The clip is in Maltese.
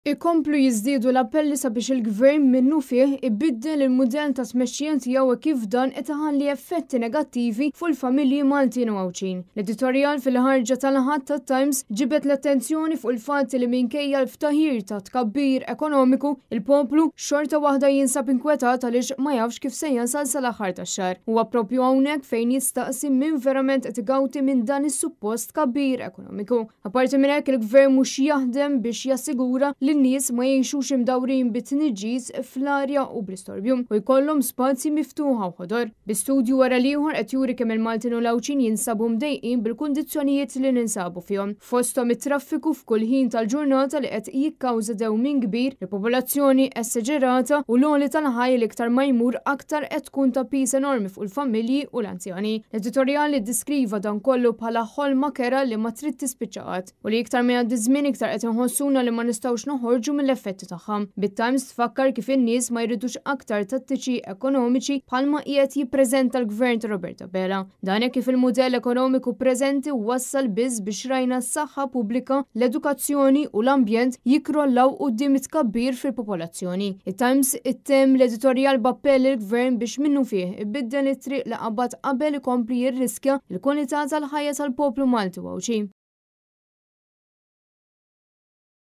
Ikomplu jiżdiedu l-appelli sabiex il-gvern minnu fih ibiddel il-mudell ta' tmexxija tiegħu kif dan qed iħalli effetti negattivi fuq il-familji Maltin u Għawċin. L-editorjal fil-ħarġa tal-ħadd tat-Times ġibet l-attenzjoni fuq il-fatt li minkejja l-ftaħir ta' tkabbir ekonomiku, il-poplu xorta waħda jinsab inkwetat għaliex ma jafx kif se jansal sal-aħħar tax-xahar. Huwa proprju hawnhekk fejn jistaqsi min verament qed igawti minn dan is-suppost tkabbir ekonomiku. Apparti minn hekk il-gvern mhux jaħdem biex jassigura li n-nies ma jgħixux imdawrin bit-tniġġis fl-arja u bl-istorbju u jkollhom spazji miftuħa u ħodor. Bi-studju wara ieħor qed juri kemm il-Maltin u l-Għawċin jinsabu mdejqin bil-kundizzjonijiet li ninsabu fihom. Fosthom it-traffiku f'kull ħin tal-ġurnata li qed jikkawża dewmien kbir, il-popolazzjoni esaġerata u l-għoli tal-ħajja li iktar ma jmur aktar qed tkun ta' pis enormi fuq il-familji u l-anzjani. L-editorjali ddiskriva dan kollu bħala ħolma kera li ma trid tispiċċaqat u li iktar ma jgħaddi żmien iktar qed inħossuna li ma nistgħux ħorġu mill-effetti tagħha. Bit-Times tfakkar kif in-nies ma jridux aktar tattiċi ekonomiċi bħalma qiegħed jippreżenta l-gvern ta' Roberta Bela. Dan kif il-mudell ekonomiku preżenti wassal biss biex rajna s-saħħa pubblika, l-edukazzjoni u l-ambjent jikrollaw quddiem it-tkabbir fil-popolazzjoni. It-Times ittemm l-editorjal b'appell il-gvern biex minnu fih ibiddel it-triq li qabad qabel ikompli jirriskja l-kwalità tal-ħajja tal-poplu Malti u Għawċin.